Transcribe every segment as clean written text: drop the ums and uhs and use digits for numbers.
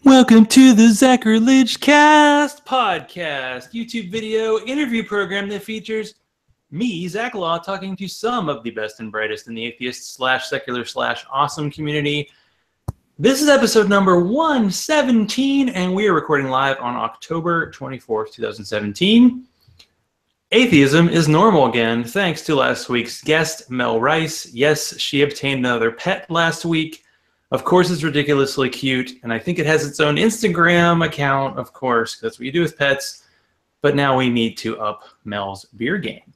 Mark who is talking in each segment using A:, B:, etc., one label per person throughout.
A: Welcome to the Zachrilege Cast podcast, YouTube video interview program that features me, Zach Law, talking to some of the best and brightest in the atheist / secular / awesome community. This is episode number 117, and we are recording live on October 24th, 2017. Atheism is normal again, thanks to last week's guest, Mel Rice. Yes, she obtained another pet last week. Of course, it's ridiculously cute, and I think it has its own Instagram account, of course, because that's what you do with pets. But now we need to up Mel's beer game.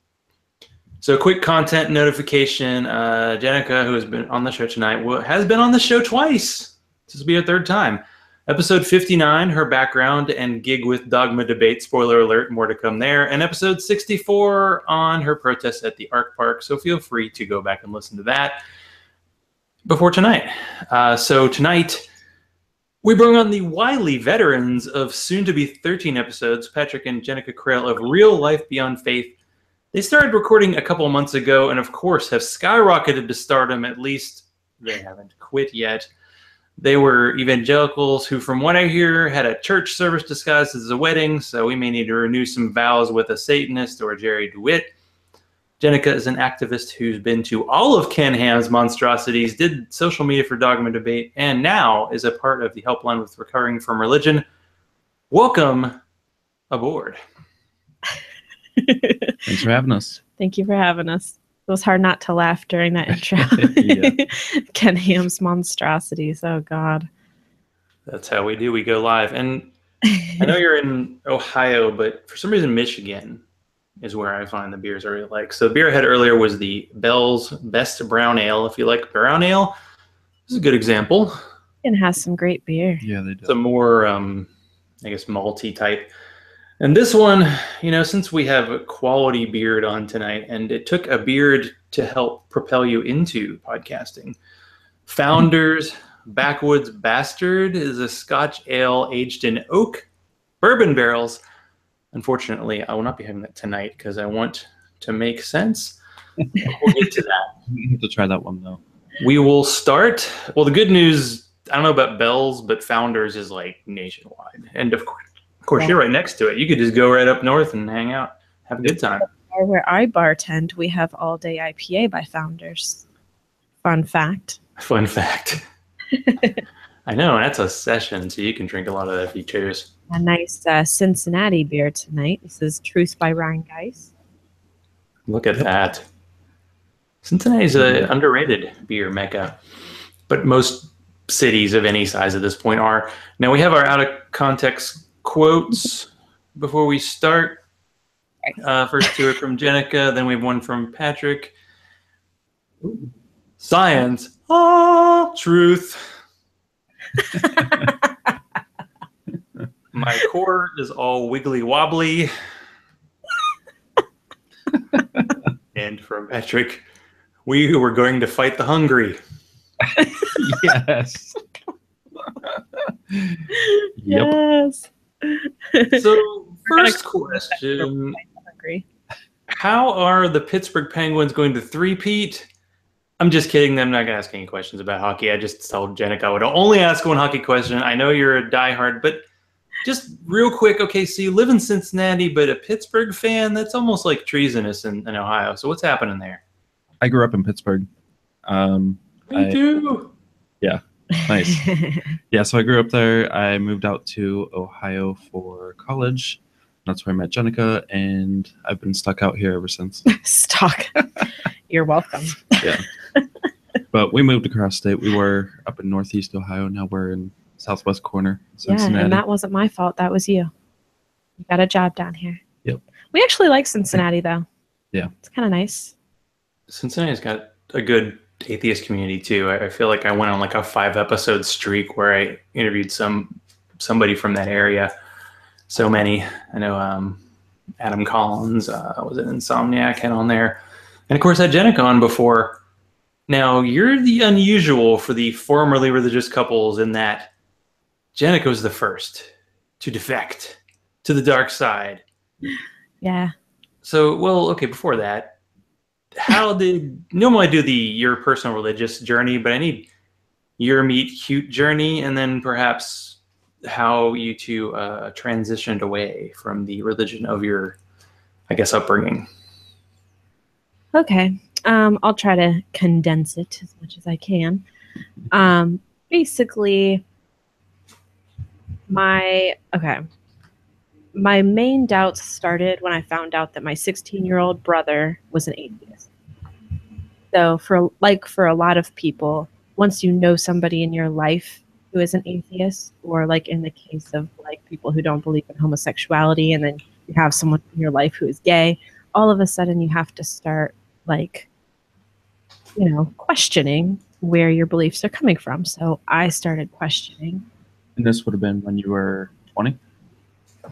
A: So quick content notification. Jenica, who has been on the show tonight, has been on the show twice. This will be her third time. Episode 59, her background and gig with Dogma Debate. Spoiler alert, more to come there. And episode 64 on her protest at the Ark Park. So feel free to go back and listen to that before tonight. So tonight, we bring on the wily veterans of soon-to-be 13 episodes, Patrick and Jenica Crails of Real Life Beyond Faith. They started recording a couple months ago and, of course, have skyrocketed to stardom. At least they haven't quit yet. They were evangelicals who, from what I hear, had a church service disguised as a wedding, so we may need to renew some vows with a Satanist or Jerry DeWitt. Jenica is an activist who's been to all of Ken Ham's monstrosities, did social media for Dogma Debate, and now is a part of the Helpline with Recovering from Religion. Welcome aboard.
B: Thanks for having us.
C: Thank you for having us. It was hard not to laugh during that intro. Ken Ham's monstrosities. Oh, God.
A: That's how we do. We go live. And I know you're in Ohio, but for some reason, Michigan is where I find the beers I really like. So the beer I had earlier was the Bell's Best Brown Ale. If you like brown ale, this is a good example.
C: And has some great beer.
B: Yeah, they do.
A: It's a more, I guess, malty type. And this one, you know, since we have a quality beard on tonight, and it took a beard to help propel you into podcasting. Founders Backwoods Bastard is a Scotch ale aged in oak bourbon barrels. Unfortunately, I will not be having that tonight because I want to make sense. We'll get to that.
B: You have to try that one, though.
A: We will start. Well, the good news, I don't know about Bell's, but Founders is like nationwide. And of course, you're right next to it. You could just go right up north and hang out, have a good time.
C: Where I bartend, we have all day IPA by Founders. Fun fact.
A: Fun fact. I know, and that's a session, so you can drink a lot of that if you choose.
C: A nice Cincinnati beer tonight. This is Truth by Ryan Geis.
A: Look at that. Cincinnati's an underrated beer mecca, but most cities of any size at this point are. Now, we have our out-of-context quotes before we start. First two are from Jenica, then we have one from Patrick. Science, truth. My core is all wiggly wobbly. And from Patrick, we were going to fight the hungry.
B: Yes.
C: Yes.
A: So, first question. How are the Pittsburgh Penguins going to three-peat? I'm just kidding. I'm not going to ask any questions about hockey. I just told Jenica I would only ask one hockey question. I know you're a diehard, but just real quick. Okay, so you live in Cincinnati, but a Pittsburgh fan? That's almost like treasonous in Ohio. So what's happening there?
B: I grew up in Pittsburgh.
A: Me too.
B: Yeah, nice. Yeah, so I grew up there. I moved out to Ohio for college. That's where I met Jenica, and I've been stuck out here ever since.
C: Stuck. You're welcome.
B: Yeah. But we moved across state. We were up in Northeast Ohio. Now we're in Southwest corner, Cincinnati.
C: Yeah, and that wasn't my fault. That was you. You got a job down here.
B: Yep.
C: We actually like Cincinnati, though.
B: Yeah.
C: It's kind of nice.
A: Cincinnati's got a good atheist community, too. I feel like I went on like a 5-episode streak where I interviewed somebody from that area. So many. I know Adam Collins was an Insomniac, had on there. And of course, I had Jenica on before. Now, you're the unusual for the formerly religious couples in that Jenica was the first to defect to the dark side.
C: Yeah.
A: So, well, okay, before that, how did normally I do your personal religious journey, but I need your meet cute journey, and then perhaps how you two transitioned away from the religion of your, I guess, upbringing.
C: Okay. I'll try to condense it as much as I can. Basically, my main doubts started when I found out that my 16-year-old brother was an atheist. So for a lot of people, once you know somebody in your life who is an atheist, or like in the case of like people who don't believe in homosexuality, and then you have someone in your life who is gay, all of a sudden you have to start like, questioning where your beliefs are coming from. So I started questioning.
B: And this would have been when you were 20? So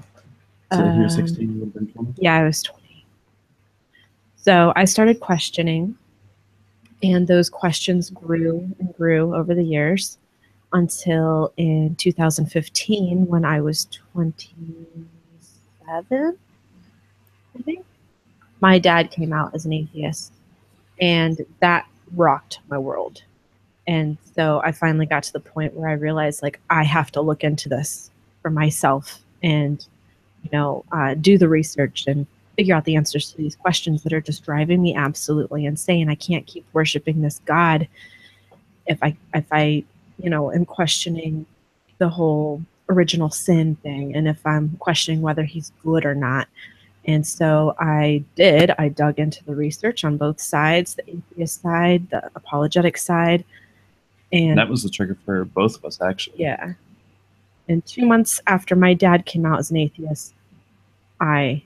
B: if you were 16, you would have been 20?
C: Yeah, I was 20. So I started questioning, and those questions grew and grew over the years until in 2015, when I was 27, I think, my dad came out as an atheist, and that rocked my world. And so I finally got to the point where I realized, like, I have to look into this for myself and, do the research and figure out the answers to these questions that are just driving me absolutely insane. I can't keep worshiping this God if I am questioning the whole original sin thing, and if I'm questioning whether he's good or not. And so I dug into the research on both sides, the atheist side, the apologetic side. And
B: that was the trigger for both of us, actually.
C: Yeah. And 2 months after my dad came out as an atheist, I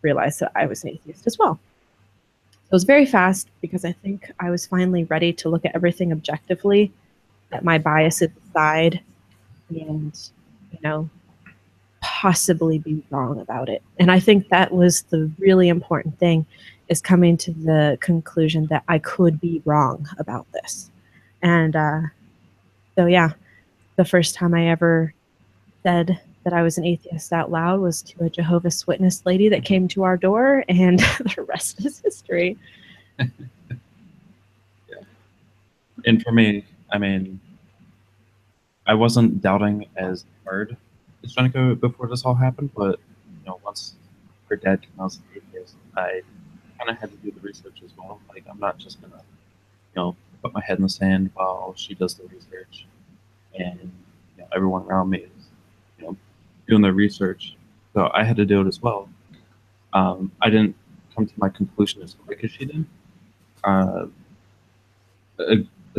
C: realized that I was an atheist as well. It was very fast because I think I was finally ready to look at everything objectively, set my biases aside, and, possibly be wrong about it. And I think that was the really important thing, is coming to the conclusion that I could be wrong about this. And so, yeah, the first time I ever said that I was an atheist out loud was to a Jehovah's Witness lady that came to our door, and the rest is history.
B: Yeah. And for me, I mean, I wasn't doubting as hard as Jenica before this all happened, but once her dad came out as an atheist, I kind of had to do the research as well. Like, I'm not just gonna, put my head in the sand while she does the research, and everyone around me is, doing their research. So I had to do it as well. I didn't come to my conclusion as quick as she did. A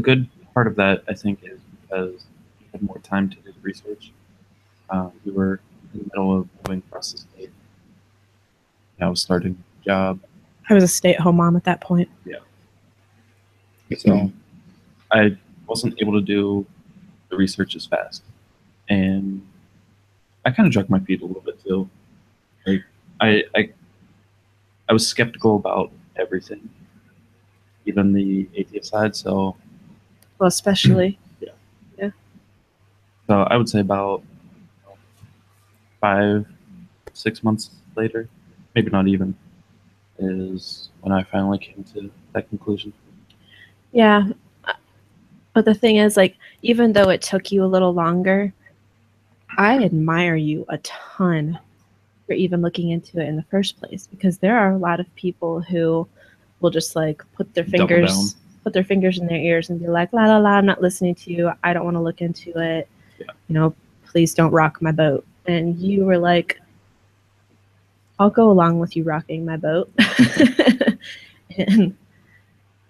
B: good part of that, I think, is because we had more time to do the research. We were in the middle of moving across the state. I was starting a job.
C: I was a stay-at-home mom at that point.
B: Yeah. So I wasn't able to do the research as fast. And I kind of dragged my feet a little bit too. Like, I was skeptical about everything, even the atheist side. So,
C: well, especially.
B: Yeah. So I would say about 5-6 months later, maybe not even, is when I finally came to that conclusion.
C: Yeah. But the thing is, like, even though it took you a little longer, I admire you a ton for even looking into it in the first place, because there are a lot of people who will just like put their fingers in their ears and be like, la la la, I'm not listening to you. I don't want to look into it.
B: Yeah.
C: Please don't rock my boat. And you were like, I'll go along with you rocking my boat. And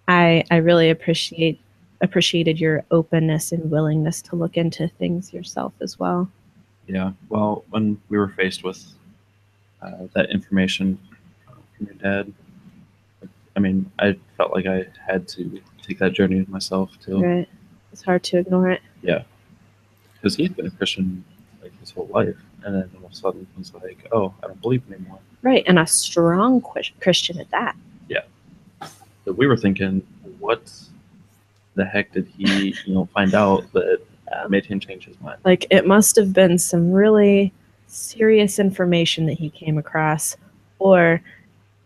C: I really appreciated your openness and willingness to look into things yourself as well.
B: Yeah. Well, when we were faced with that information from your dad, I mean, I felt like I had to take that journey myself too.
C: Right. It's hard to ignore it.
B: Yeah. Because he'd been a Christian like his whole life, and then all of a sudden he's like, "Oh, I don't believe anymore."
C: Right, and a strong Christian at that.
B: Yeah. So we were thinking, what the heck did he, find out that made him change his mind?
C: Like, it must have been some really serious information that he came across, or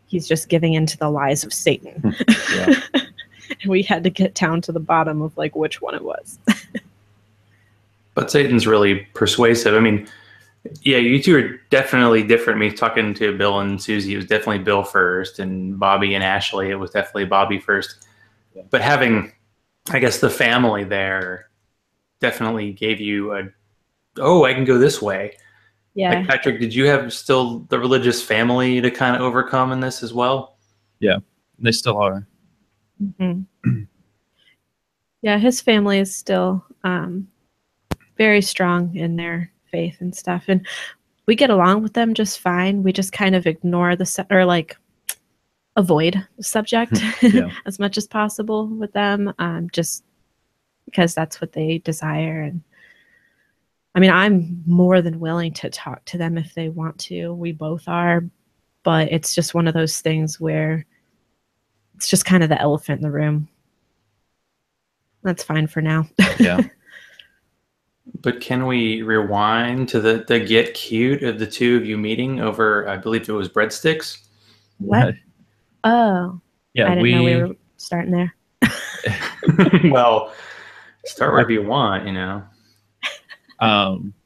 C: he's just giving into the lies of Satan.
B: Yeah.
C: And we had to get down to the bottom of like which one it was.
A: But thought Satan's really persuasive. I mean, yeah, you two are definitely different. Me talking to Bill and Susie, it was definitely Bill first, and Bobby and Ashley, it was definitely Bobby first.
B: Yeah.
A: But having, I guess, the family there definitely gave you a, oh, I can go this way.
C: Yeah.
A: Like, Patrick, did you have still the religious family to kind of overcome in this as well?
B: Yeah, they still are.
C: Mm-hmm. Yeah, his family is still very strong in their faith and stuff, and we get along with them just fine. We just kind of ignore or like avoid the subject as much as possible with them, just because that's what they desire. And I mean, I'm more than willing to talk to them if they want to. We both are, but it's just one of those things where it's just kind of the elephant in the room. That's fine for now.
B: Yeah.
A: But can we rewind to the get cute of the two of you meeting over, I believe it was breadsticks?
C: What? Oh.
B: Yeah,
C: I didn't know we were starting there.
A: Well, start wherever you want, you know.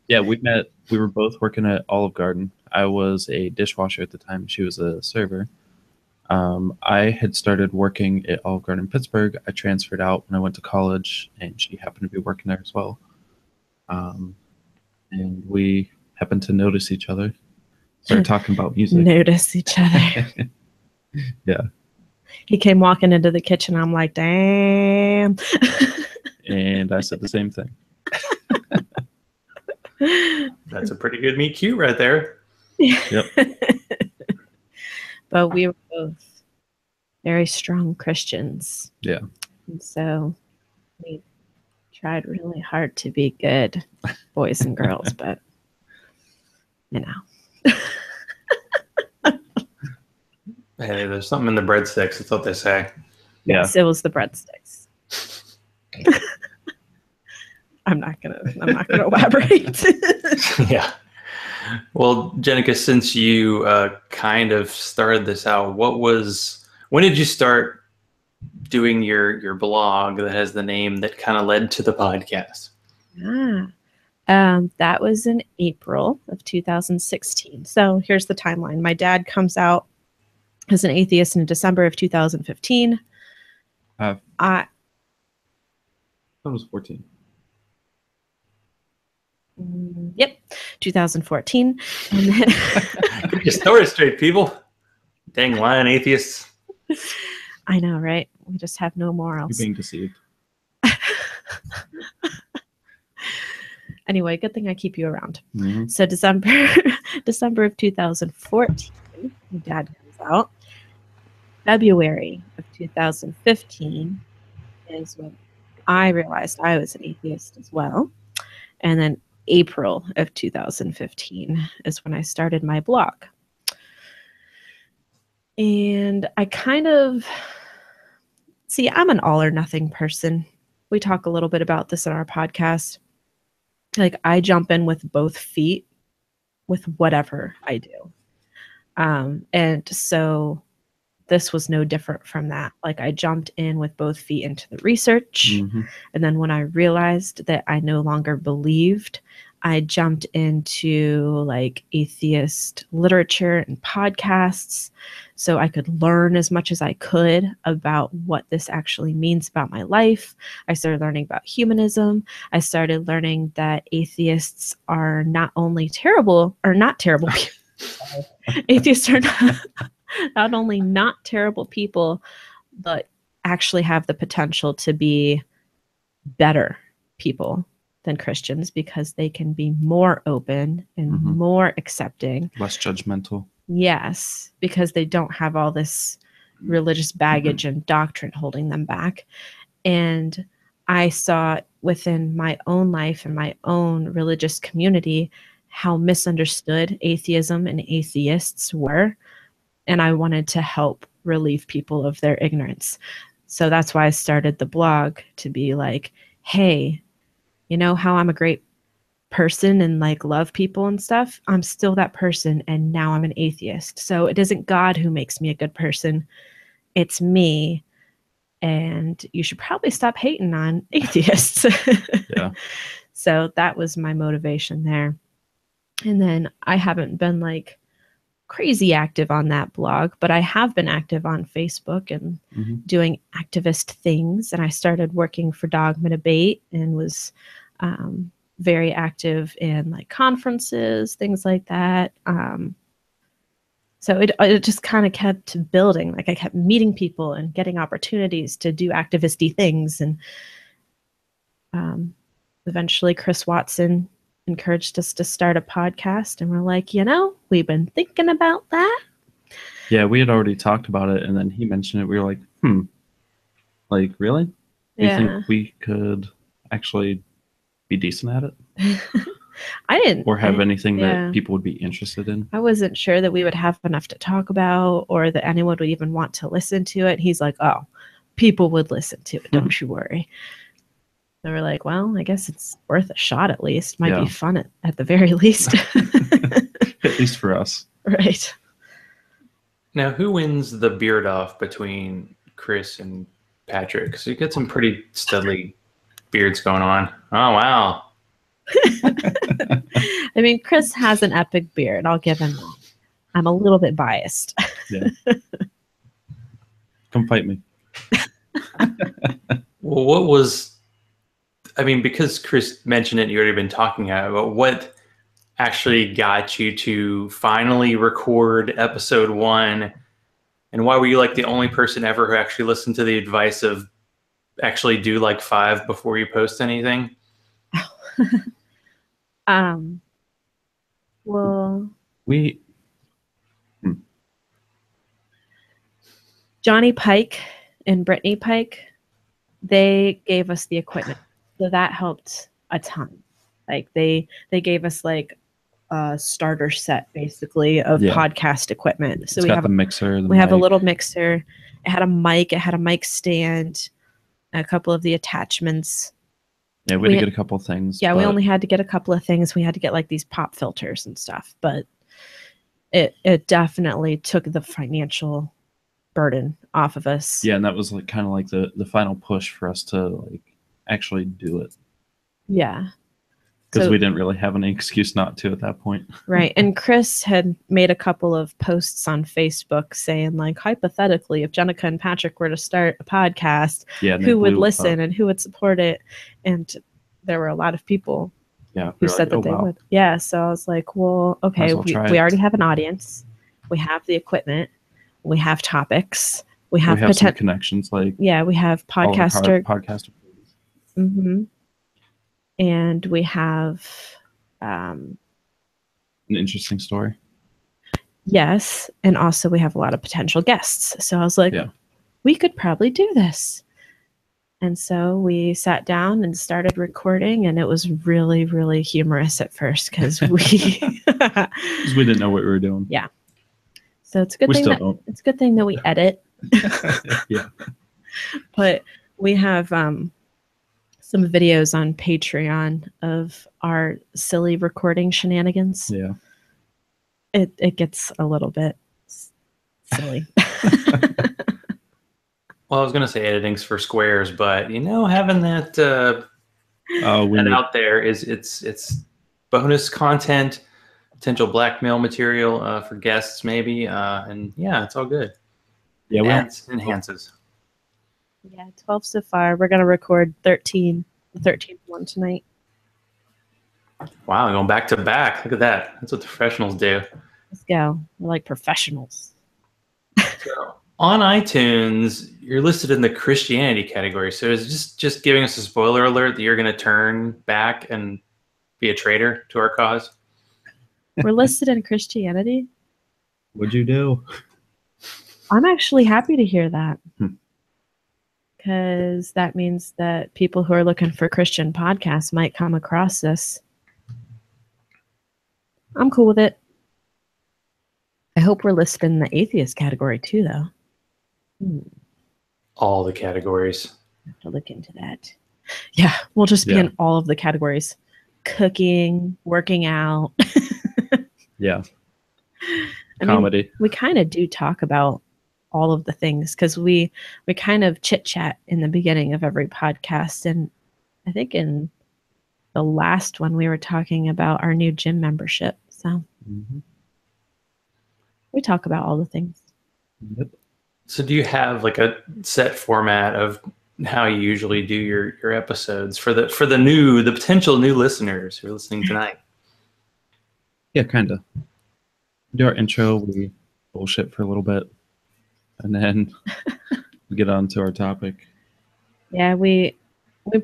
B: Yeah, we met. We were both working at Olive Garden. I was a dishwasher at the time. She was a server. I had started working at Olive Garden in Pittsburgh. I transferred out when I went to college, and she happened to be working there as well. And we happened to notice each other. Started talking about music.
C: Notice each other.
B: Yeah.
C: He came walking into the kitchen. I'm like, damn.
B: And I said the same thing.
A: That's a pretty good meet cute right there.
B: Yep.
C: But we were both very strong Christians.
B: Yeah.
C: And so we tried really hard to be good boys and girls, but you know.
A: Hey, there's something in the breadsticks. That's what they say.
C: Yes, it was the breadsticks. I'm not gonna elaborate.
A: Yeah. Well, Jenica, since you kind of started this out, when did you start doing your blog that has the name that kind of led to the podcast?
C: That was in April of 2016. So here's the timeline. My dad comes out as an atheist in December of 2015.
B: I was 14.
C: Yep, 2014. And then
A: Get your story straight, people. Dang lying atheists.
C: I know, right? We just have no morals.
B: You're being deceived.
C: Anyway, good thing I keep you around.
B: Mm-hmm.
C: So December of 2014, my dad comes out. February of 2015 is when I realized I was an atheist as well. And then April of 2015 is when I started my blog. And I kind of, I'm an all or nothing person. We talk a little bit about this in our podcast. Like, I jump in with both feet with whatever I do. And so this was no different from that. Like, I jumped in with both feet into the research.
B: Mm-hmm.
C: And then when I realized that I no longer believed, I jumped into like atheist literature and podcasts so I could learn as much as I could about what this actually means about my life. I started learning about humanism. I started learning that atheists are not only terrible, or not terrible people. Atheists are not only not terrible people, but actually have the potential to be better people than Christians, because they can be more open and
B: Mm-hmm.
C: more accepting.
B: Less judgmental.
C: Yes, because they don't have all this religious baggage and doctrine holding them back. And I saw within my own life and my own religious community how misunderstood atheism and atheists were. And I wanted to help relieve people of their ignorance. So that's why I started the blog, to be like, hey, you know how I'm a great person and like love people and stuff? I'm still that person, and now I'm an atheist. So it isn't God who makes me a good person. It's me. And you should probably stop hating on atheists.
B: Yeah.
C: So that was my motivation there. And then I haven't been like crazy active on that blog, but I have been active on Facebook and doing activist things. And I started working for Dogma Debate and was very active in like conferences, things like that. So it just kind of kept building. Like I kept meeting people and getting opportunities to do activisty things. And eventually Chris Watson encouraged us to start a podcast. And we're like, we've been thinking about that.
B: Yeah, we had already talked about it. And then he mentioned it. We were like, like, really? Do you think we could actually be decent at it?
C: I didn't.
B: Or have anything that people would be interested in? I
C: wasn't sure that we would have enough to talk about or that anyone would even want to listen to it. He's like, oh, people would listen to it. Don't you worry. So we're like, well, I guess it's worth a shot at least. Might be fun at the very least.
B: At least for us.
C: Right.
A: Now, who wins the beard off between Chris and Patrick? So you get some pretty studly beards going on. Oh, wow.
C: I mean, Chris has an epic beard. I'll give him that. I'm a little bit biased.
B: Yeah. Come fight me.
A: Well, because Chris mentioned it, you already been talking about what actually got you to finally record episode 1, and why were you like the only person ever who actually listened to the advice of actually do like 5 before you post anything?
C: Well,
B: we
C: Johnny Pike and Brittany Pike, they gave us the equipment, so that helped a ton. Like they gave us like a starter set basically of podcast equipment. So we have
B: the mixer.
C: We have a little mixer. It had a mic. It had a mic stand. A couple of the attachments.
B: Yeah, we had to get a couple of things.
C: Yeah, we only had to get a couple of things. We had to get like these pop filters and stuff, but it definitely took the financial burden off of us.
B: Yeah, and that was like kind of like the final push for us to like actually do it.
C: Yeah.
B: Because we didn't really have any excuse not to at that point.
C: Right. And Chris had made a couple of posts on Facebook saying, like, hypothetically, if Jenica and Patrick were to start a podcast, who would listen and who would support it? And there were a lot of people who said that they would. Yeah. So I was like, well, okay, we already have an audience. We have the equipment. We have topics. We have
B: some connections. Like
C: we have podcaster. Mm-hmm. And we have
B: an interesting story.
C: Yes. And also we have a lot of potential guests. So I was like, we could probably do this. And so we sat down and started recording, and it was really, really humorous at first because we
B: didn't know what we were doing.
C: Yeah. So it's a good it's a good thing that we edit.
B: Yeah.
C: But we have some videos on Patreon of our silly recording shenanigans.
B: Yeah.
C: It gets a little bit silly.
A: Well, I was going to say editing's for squares, but having that out there it's bonus content, potential blackmail material for guests maybe, and it's all good.
B: Yeah,
A: enhances.
C: Yeah, 12 so far. We're going to record the 13th one tonight.
A: Wow, going back to back. Look at that. That's what the professionals do.
C: Let's go. We're like professionals.
A: So, on iTunes, you're listed in the Christianity category. So is just giving us a spoiler alert that you're going to turn back and be a traitor to our cause?
C: We're listed in Christianity?
B: What'd you do?
C: I'm actually happy to hear that. Because that means that people who are looking for Christian podcasts might come across this. I'm cool with it. I hope we're listed in the atheist category too, though.
A: All the categories.
C: I have to look into that. Yeah, we'll just be in all of the categories. Cooking, working out.
B: Yeah.
C: Comedy. Mean, we kind of do talk about all of the things because we kind of chit chat in the beginning of every podcast, and I think in the last one we were talking about our new gym membership. So we talk about all the things.
B: Yep.
A: So do you have like a set format of how you usually do your episodes for the potential new listeners who are listening tonight?
B: Yeah, kind of. Do our intro, we bullshit for a little bit, and then we get on to our topic.
C: Yeah, we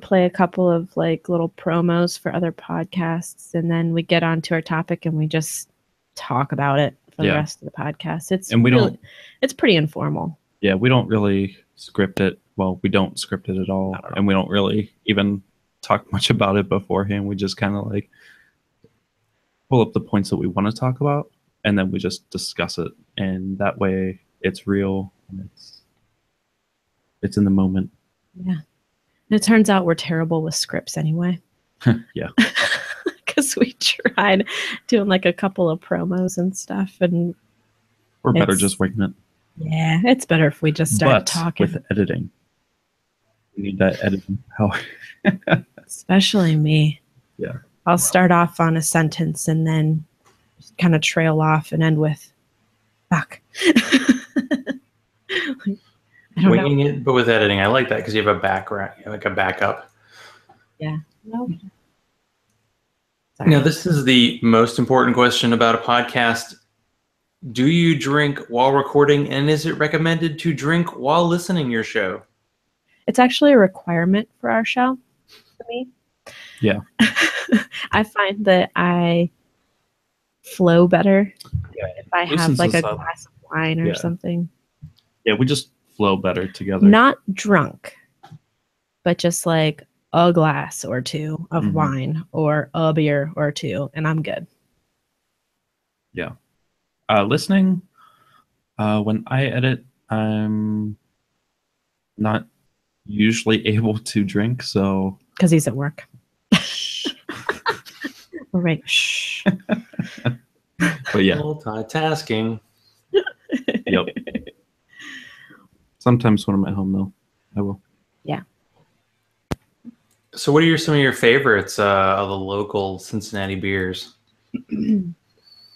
C: play a couple of like little promos for other podcasts, and then we get on to our topic and we just talk about it for the rest of the podcast. It's pretty informal.
B: Yeah, we don't really script it. Well, we don't script it at all, and we don't really even talk much about it beforehand. We just kind of like pull up the points that we want to talk about, and then we just discuss it, and that way it's real and it's in the moment.
C: Yeah. And it turns out we're terrible with scripts anyway.
B: Yeah.
C: Because we tried doing like a couple of promos and stuff, and
B: we're better just winging it.
C: Yeah, it's better if we just start talking.
B: With editing, we need that editing power.
C: Especially me.
B: Yeah.
C: I'll start off on a sentence and then just kind of trail off and end with fuck.
A: Winging it, but with editing. I like that because you have a background, like a backup.
C: Yeah. No.
A: Now, this is the most important question about a podcast. Do you drink while recording, and is it recommended to drink while listening to your show?
C: It's actually a requirement for our show for me.
B: Yeah.
C: I find that I flow better if I have like a glass of wine or something.
B: Yeah, we just flow better together.
C: Not drunk, but just like a glass or two of wine or a beer or two, and I'm good.
B: Yeah. Listening, when I edit, I'm not usually able to drink, so...
C: Because he's at work. All right. Shh.
B: But yeah.
A: Multitasking.
B: Yep. Sometimes when I'm at home, though, I will.
C: Yeah.
A: So what are some of your favorites of the local Cincinnati beers?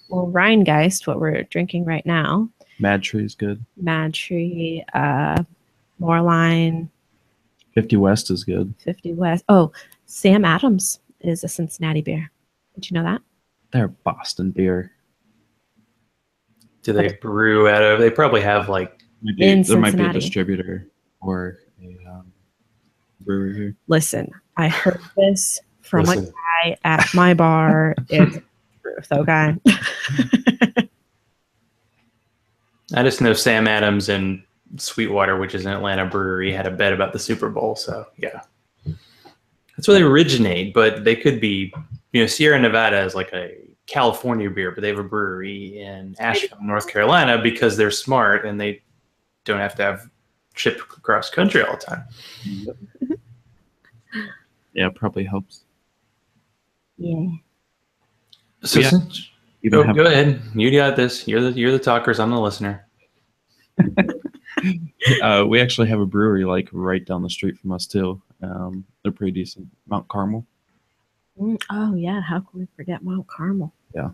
C: Well, Rheingeist, what we're drinking right now.
B: Mad Tree's good.
C: Mad Tree, Moreline.
B: 50 West is good.
C: 50 West. Oh, Sam Adams is a Cincinnati beer. Did you know that?
B: They're Boston beer.
A: Do they brew out of? They probably have like.
B: There might be a distributor or a brewery here.
C: Listen, I heard this from a guy at my bar. It's truth, okay?
A: I just know Sam Adams and Sweetwater, which is an Atlanta brewery, had a bet about the Super Bowl. So yeah, that's where they originate. But they could be, Sierra Nevada is like a California beer, but they have a brewery in Asheville, North Carolina, because they're smart and they don't have to have shipped across country all the time.
B: Yeah, it probably helps.
C: Yeah.
A: So go ahead. You got this. You're the talkers. I'm the listener.
B: We actually have a brewery like right down the street from us too. They're pretty decent. Mount Carmel.
C: Oh yeah, how can we forget Mount Carmel?
B: Yeah.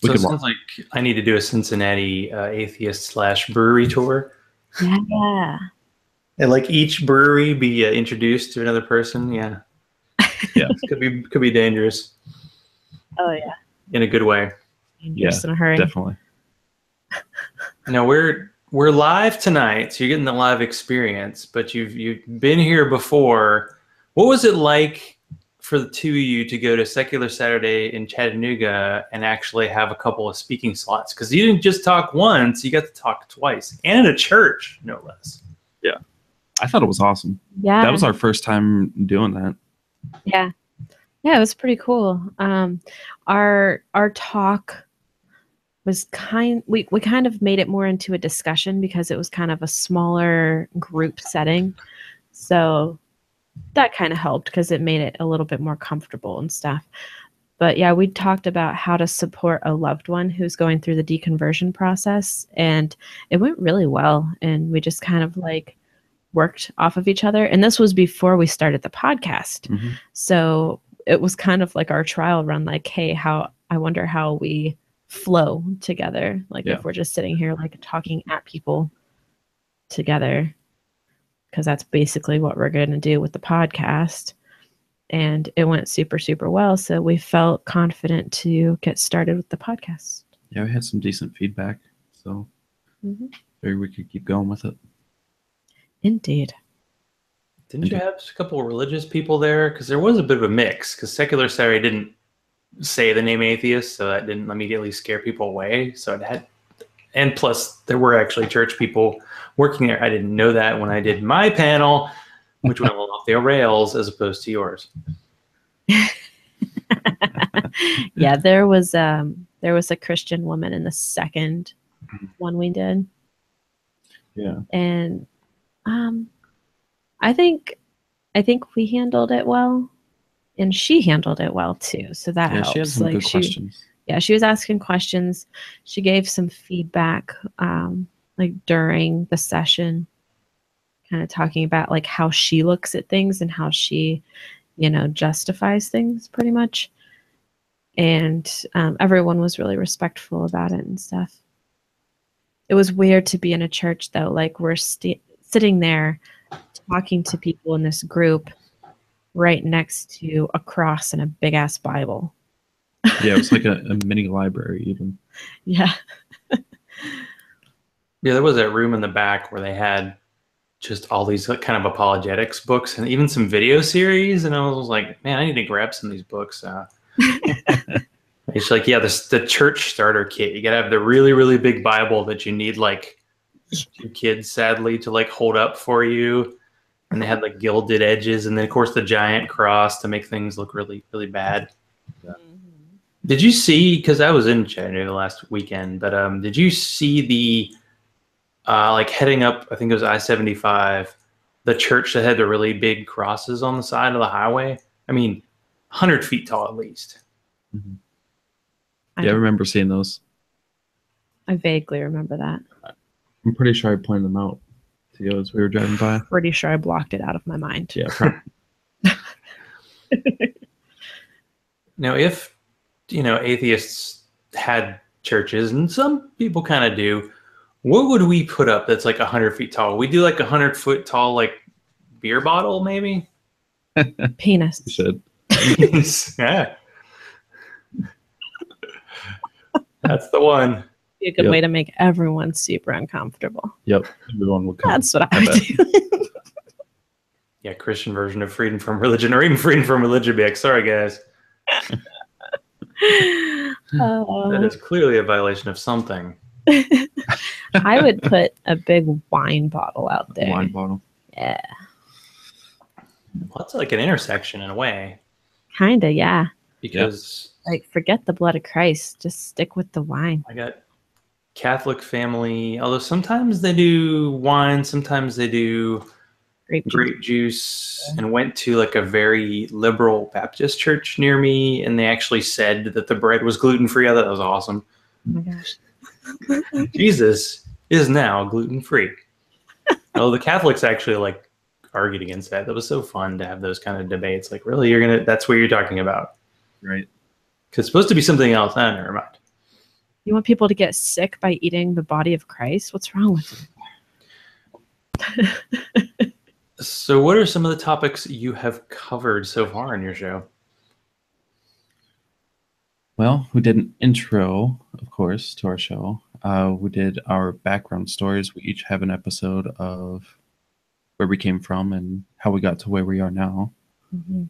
A: So it sounds like I need to do a Cincinnati atheist / brewery tour.
C: Yeah.
A: And like each brewery be introduced to another person. Yeah.
B: Yeah.
A: Could be dangerous.
C: Oh yeah.
A: In a good way.
C: Dangerous in a hurry.
B: Definitely.
A: Now we're live tonight, so you're getting the live experience. But you've been here before. What was it like for the two of you to go to Secular Saturday in Chattanooga and actually have a couple of speaking slots? Because you didn't just talk once, you got to talk twice, and at a church, no less.
B: Yeah. I thought it was awesome. Yeah. That was our first time doing that.
C: Yeah. Yeah, it was pretty cool. Our talk was we kind of made it more into a discussion because it was kind of a smaller group setting. So that kind of helped because it made it a little bit more comfortable and stuff. But yeah, we talked about how to support a loved one who's going through the deconversion process, and it went really well. And we just kind of like worked off of each other. And this was before we started the podcast.
B: Mhm.
C: So it was kind of like our trial run, like, hey, I wonder how we flow together. Like
B: Yeah.
C: if we're just sitting here like talking at people together, because that's basically what we're going to do with the podcast. And it went super, super well. So we felt confident to get started with the podcast.
B: Yeah, we had some decent feedback, so maybe we could keep going with it.
C: Indeed.
A: Didn't you have a couple of religious people there? Because there was a bit of a mix. Because Secular Saturday didn't say the name atheist, so that didn't immediately scare people away. So it had, and plus there were actually church people working there. I didn't know that when I did my panel, which went a little off the rails as opposed to yours.
C: Yeah, there was a Christian woman in the second one we did.
B: Yeah.
C: And I think we handled it well, and she handled it well too. So that helps.
B: She had some good questions.
C: Yeah, she was asking questions. She gave some feedback like during the session, kind of talking about like how she looks at things and how she, justifies things pretty much. And everyone was really respectful about it and stuff. It was weird to be in a church though, like we're sitting there talking to people in this group right next to a cross and a big ass Bible.
B: Yeah, it was like a mini library even.
C: Yeah.
A: Yeah, there was that room in the back where they had just all these kind of apologetics books and even some video series. And I was like, man, I need to grab some of these books. It's like, yeah, the church starter kit. You got to have the really, really big Bible that you need like two kids, sadly, to like hold up for you. And they had like gilded edges. And then, of course, the giant cross to make things look really, really bad.
B: Yeah.
A: Did you see, because I was in Chattanooga last weekend, but did you see the, like heading up, I think it was I-75, the church that had the really big crosses on the side of the highway? I mean, 100 feet tall at least.
B: Mm-hmm. Yeah, I remember seeing those.
C: I vaguely remember that.
B: I'm pretty sure I pointed them out to you as we were driving by.
C: Pretty sure I blocked it out of my mind.
B: Yeah.
A: Now, if, atheists had churches, and some people kind of do, what would we put up that's like 100 feet tall? We do like 100-foot tall, like beer bottle, maybe?
C: Penis.
B: You should.
A: Yeah. That's the one.
C: Be a good way to make everyone super uncomfortable.
B: Yep. Everyone will come.
C: That's what I would do.
A: Yeah, Christian version of freedom from religion, or even freedom from religion. Be like, sorry, guys. That is clearly a violation of something.
C: I would put a big wine bottle out there.
B: Wine bottle.
C: Yeah.
A: Well, that's like an intersection in a way.
C: Kinda, yeah.
A: Because
C: like, forget the blood of Christ. Just stick with the wine.
A: I got Catholic family, although sometimes they do wine, sometimes they do grape juice, and went to like a very liberal Baptist church near me, and they actually said that the bread was gluten-free. I thought that was awesome.
C: Oh my gosh.
A: Jesus is now gluten-free. Oh, the Catholics actually like argued against that. That was so fun to have those kind of debates. Like, really, that's what you're talking about?
B: Right.
A: Because it's supposed to be something else. Oh, never mind.
C: You want people to get sick by eating the body of Christ? What's wrong with it?
A: So what are some of the topics you have covered so far in your show?
B: Well, we did an intro, of course, to our show. We did our background stories. We each have an episode of where we came from and how we got to where we are now.
C: Mm-hmm.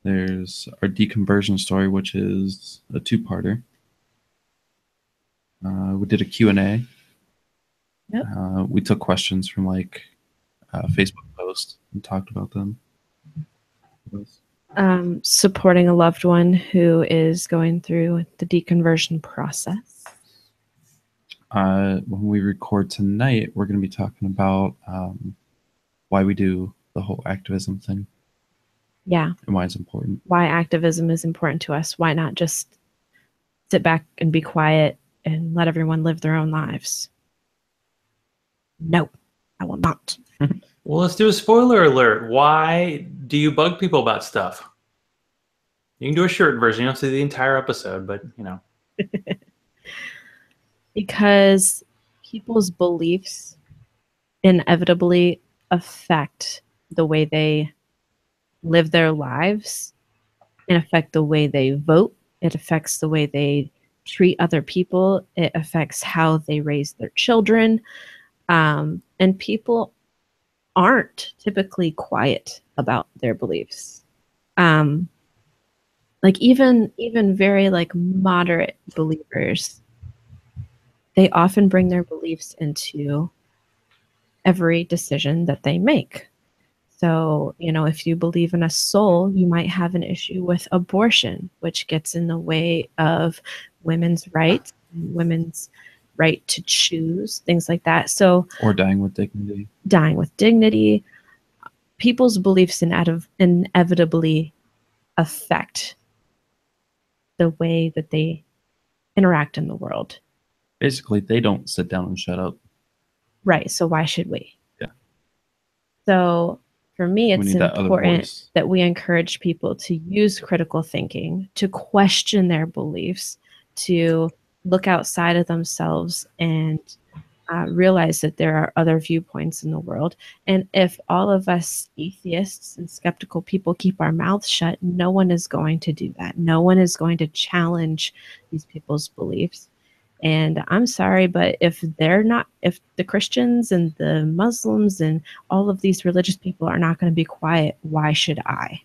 B: There's our deconversion story, which is a two-parter. We did a Q&A.
C: Yep.
B: We took questions from like Facebook posts and talked about them.
C: Supporting a loved one who is going through the deconversion process.
B: When we record tonight, we're going to be talking about why we do the whole activism thing.
C: Yeah.
B: And why it's important.
C: Why activism is important to us. Why not just sit back and be quiet and let everyone live their own lives? No, I will not.
A: Well, let's do a spoiler alert. Why do you bug people about stuff? You can do a short version. You don't see the entire episode, but you know.
C: Because people's beliefs inevitably affect the way they live their lives and affect the way they vote. It affects the way they treat other people. It affects how they raise their children. And people aren't typically quiet about their beliefs. Like even very like moderate believers, they often bring their beliefs into every decision that they make. So, you know, if you believe in a soul, you might have an issue with abortion, which gets in the way of women's rights, women's right to choose, things like that. So,
B: Or dying with dignity.
C: Dying with dignity. People's beliefs inevitably affect the way that they interact in the world.
B: Basically, they don't sit down and shut up.
C: Right. So why should we?
B: Yeah.
C: So for me, it's
B: need that other
C: important
B: voice.
C: that we encourage people to use critical thinking, to question their beliefs, to look outside of themselves and realize that there are other viewpoints in the world. And if all of us atheists and skeptical people keep our mouths shut, no one is going to do that. No one is going to challenge these people's beliefs. And I'm sorry, but if the Christians and the Muslims and all of these religious people are not going to be quiet, why should I?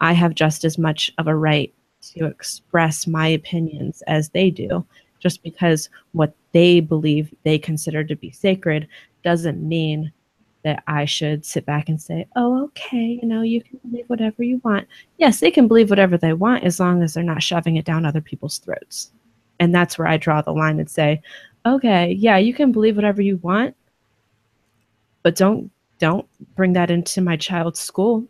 C: I have just as much of a right to express my opinions as they do. Just because what they believe they consider to be sacred doesn't mean that I should sit back and say, oh, okay, you know, you can believe whatever you want. Yes, they can believe whatever they want as long as they're not shoving it down other people's throats. And that's where I draw the line and say, okay, yeah, you can believe whatever you want, but don't bring that into my child's school.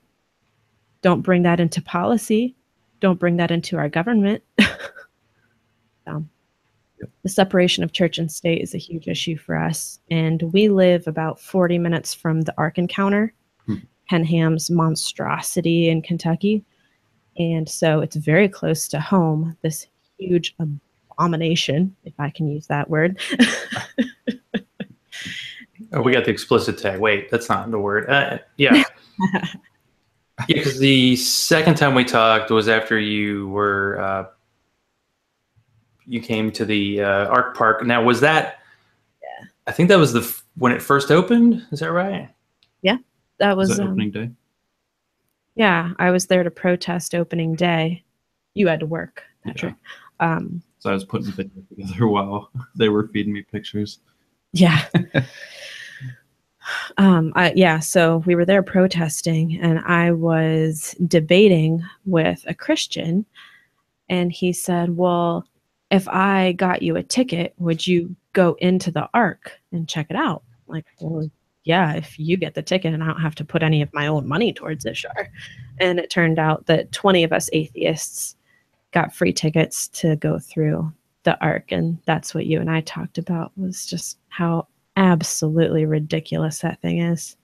C: Don't bring that into policy. Don't bring that into our government. So, the separation of church and state is a huge issue for us. And we live about 40 minutes from the Ark encounter, Henham's monstrosity in Kentucky. And so it's very close to home, this huge abomination, if I can use that word.
A: Oh, we got the explicit tag. Wait, that's not the word. Yeah. Yeah, because the second time we talked was after you were you came to the Ark Park. Now, was that? Yeah. I think that was when it first opened. Is that right?
C: Yeah, that was
B: opening day.
C: Yeah, I was there to protest opening day. You had to work, Patrick.
B: Yeah. So I was putting pictures together while they were feeding me pictures.
C: Yeah. So we were there protesting, and I was debating with a Christian, and he said, well, if I got you a ticket, would you go into the Ark and check it out? Like, well, yeah, if you get the ticket and I don't have to put any of my own money towards it, sure. And it turned out that 20 of us atheists got free tickets to go through the Ark. And that's what you and I talked about, was just how absolutely ridiculous that thing is.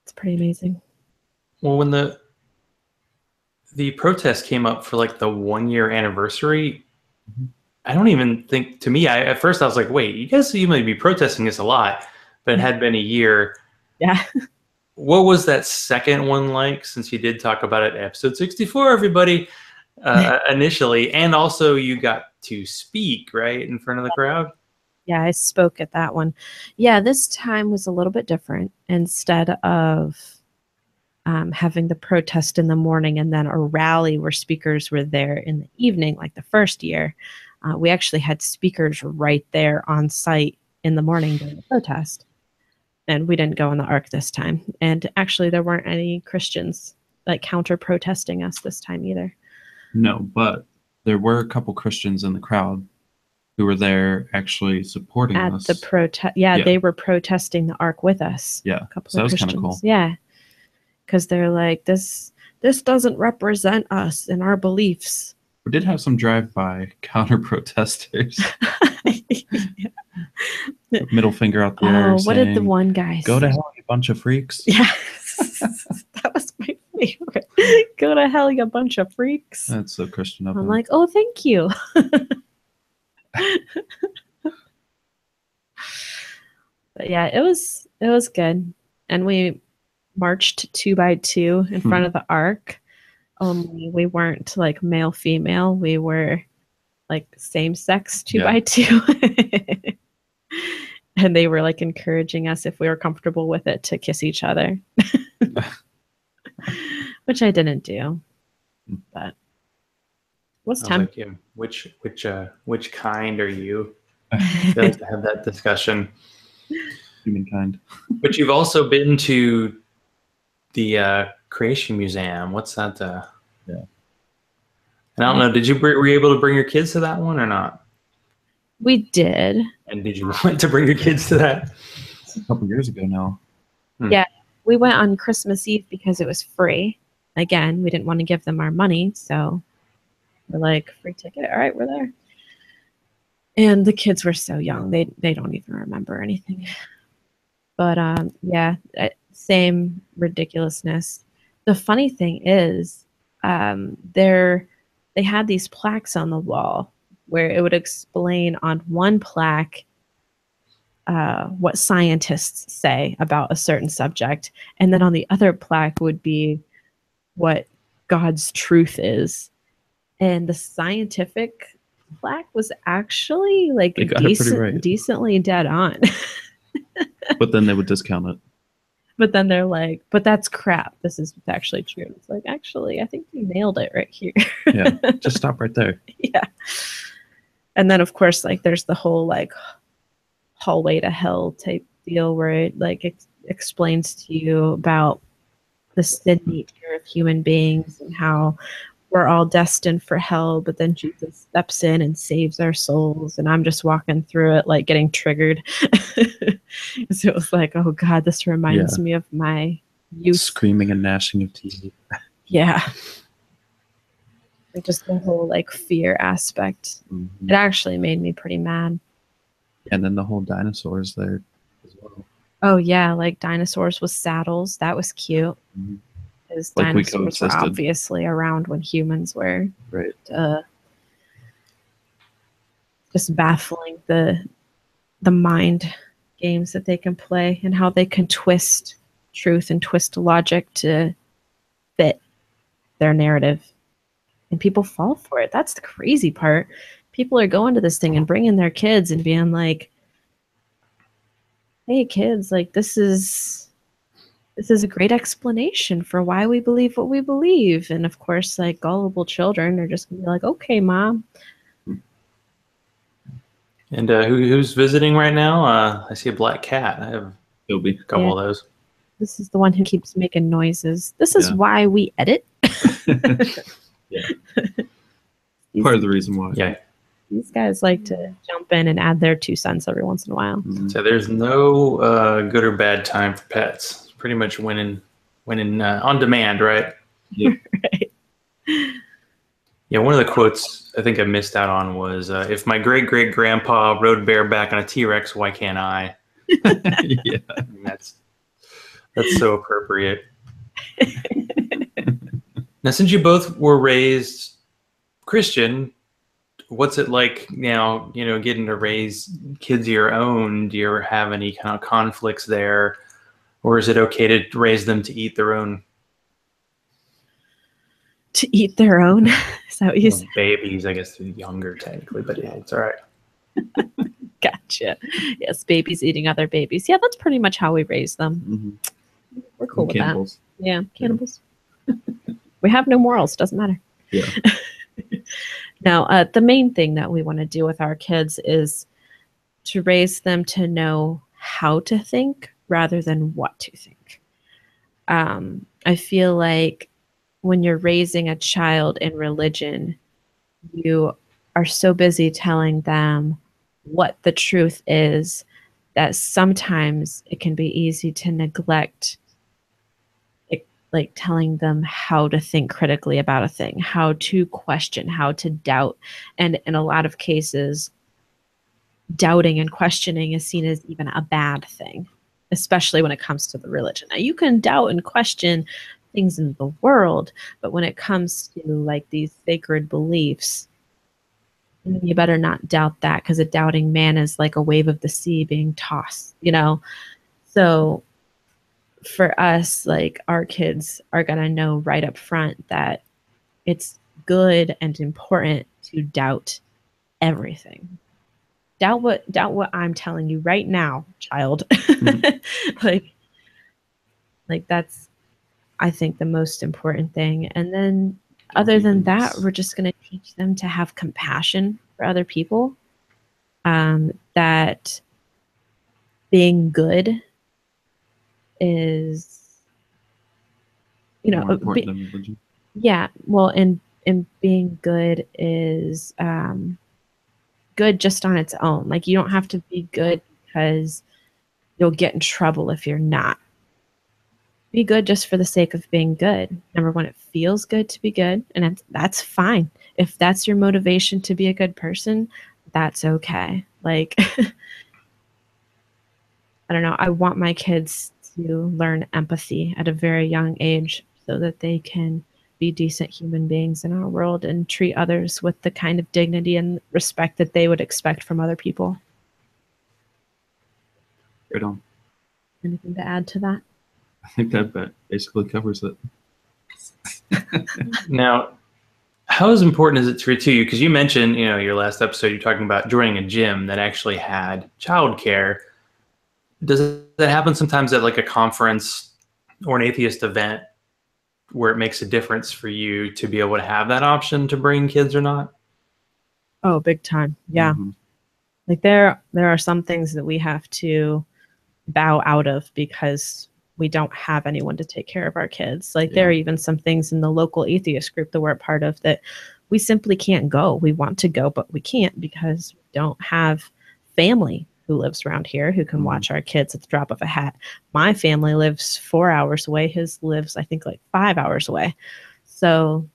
C: It's pretty amazing.
A: Well, when the protest came up for like the 1-year anniversary, I don't even think, to me, at first I was like, wait, you guys seem to be protesting this a lot, but it had been a year.
C: Yeah.
A: What was that second one like, since you did talk about it, episode 64, everybody, initially, and also you got to speak, right, in front of the crowd?
C: Yeah, I spoke at that one. Yeah, this time was a little bit different. Instead of having the protest in the morning and then a rally where speakers were there in the evening, like the first year, we actually had speakers right there on site in the morning during the protest. And we didn't go in the Ark this time. And actually, there weren't any Christians like counter-protesting us this time either.
B: No, but there were a couple Christians in the crowd who were there actually supporting us.
C: At the protest. Yeah, they were protesting the Ark with us.
B: Yeah,
C: a couple
B: so that
C: of
B: was
C: Christians.
B: Kind of cool.
C: Yeah, because they're like, this doesn't represent us and our beliefs.
B: We did have some drive-by counter-protesters.
C: Yeah.
B: Middle finger out the air.
C: What did the
B: saying,
C: one guy
B: Go
C: say?
B: to hell, you bunch of freaks.
C: Yeah, that was my favorite. Go to hell, you bunch of freaks.
B: That's so Christian of
C: I'm
B: him.
C: like, oh, thank you. But yeah, it was good, and we marched 2 by 2 in front of the Ark. Only we weren't like male female. We were like same sex 2 by 2. And they were like encouraging us, if we were comfortable with it, to kiss each other, which I didn't do. But what's
A: I was
C: time?
A: like, yeah, which kind are you? I feel like to have that discussion.
B: Humankind.
A: But you've also been to the Creation Museum. What's that?
B: Yeah.
A: And I don't know. Were you able to bring your kids to that one or not?
C: We did.
A: And did you want to bring your kids to that?
B: A couple years ago now.
C: Yeah, we went on Christmas Eve because it was free. Again, we didn't want to give them our money, so we're like, free ticket. All right, we're there. And the kids were so young; they don't even remember anything. But yeah, same ridiculousness. The funny thing is, they had these plaques on the wall where it would explain on one plaque what scientists say about a certain subject, and then on the other plaque would be what God's truth is. And the scientific plaque was actually like decently dead on.
B: But then they would discount it.
C: But then they're like, but that's crap. This is actually true. It's like, actually, I think you nailed it right here.
B: Yeah, just stop right there.
C: Yeah. And then, of course, like there's the whole like hallway to hell type deal where it like explains to you about the sin nature of human beings and how we're all destined for hell, but then Jesus steps in and saves our souls. And I'm just walking through it, like getting triggered. So it was like, oh God, this reminds me of my youth.
B: Screaming and gnashing of teeth.
C: Yeah. Like just the whole like fear aspect.
B: Mm-hmm.
C: It actually made me pretty mad.
B: And then the whole dinosaurs there as well.
C: Oh yeah, like dinosaurs with saddles. That was cute.
B: Mm-hmm.
C: Because
B: Like
C: dinosaurs were obviously around when humans were.
B: Right.
C: Just baffling the mind games that they can play and how they can twist truth and twist logic to fit their narrative. And people fall for it. That's the crazy part. People are going to this thing and bringing their kids and being like, hey kids, like this is a great explanation for why we believe what we believe. And of course, like gullible children are just gonna be like, okay, mom.
A: And who's visiting right now? I see a black cat. I have
B: Toby.
A: a couple of those.
C: This is the one who keeps making noises. This is why we edit.
B: Yeah. Part of the reason why.
A: Yeah.
C: These guys like to jump in and add their 2 cents every once in a while.
B: Mm-hmm.
A: So there's no good or bad time for pets. It's pretty much when on demand, right?
B: Yeah.
C: Right.
A: Yeah, one of the quotes I think I missed out on was, if my great-great-grandpa rode bareback on a T-Rex, why can't I?
B: Yeah.
A: I mean, that's so appropriate. Now, since you both were raised Christian, what's it like now, getting to raise kids of your own? Do you ever have any kind of conflicts there? Or is it okay to raise them to eat their own?
C: To eat their own? Is that what you said?
A: Babies, I guess they're younger technically, but yeah, it's all right.
C: Gotcha. Yes, babies eating other babies. Yeah, that's pretty much how we raise them.
B: Mm-hmm.
C: We're cool with
B: cannibals.
C: that. Yeah, cannibals. We have no morals. Doesn't matter.
B: Yeah.
C: Now, the main thing that we want to do with our kids is to raise them to know how to think rather than what to think. I feel like when you're raising a child in religion, you are so busy telling them what the truth is that sometimes it can be easy to neglect like telling them how to think critically about a thing, how to question, how to doubt. And in a lot of cases, doubting and questioning is seen as even a bad thing, especially when it comes to the religion. Now, you can doubt and question things in the world, but when it comes to like these sacred beliefs, you better not doubt that, because a doubting man is like a wave of the sea being tossed, you know? So for us, like, our kids are going to know right up front that it's good and important to doubt everything. Doubt what I'm telling you right now, child. like that's, I think, the most important thing. And then other than that, we're just going to teach them to have compassion for other people. That being good is,
B: More important than religion.
C: Yeah, well, and being good is good just on its own. Like, you don't have to be good because you'll get in trouble if you're not. Be good just for the sake of being good. Number one, it feels good to be good, and that's fine. If that's your motivation to be a good person, that's okay. Like, I don't know. I want my kids to learn empathy at a very young age so that they can be decent human beings in our world and treat others with the kind of dignity and respect that they would expect from other people.
B: Right on.
C: Anything to add to that?
B: I think that basically covers it.
A: Now, how important is it to you? Because you mentioned, your last episode, you're talking about joining a gym that actually had childcare. Does that happen sometimes at like a conference or an atheist event where it makes a difference for you to be able to have that option to bring kids or not?
C: Oh, big time. Yeah. Mm-hmm. Like, there are some things that we have to bow out of because we don't have anyone to take care of our kids. Like, there are even some things in the local atheist group that we're a part of that we simply can't go. We want to go, but we can't because we don't have family who lives around here who can watch our kids at the drop of a hat. My family lives 4 hours away. His lives, I think, like 5 hours away. So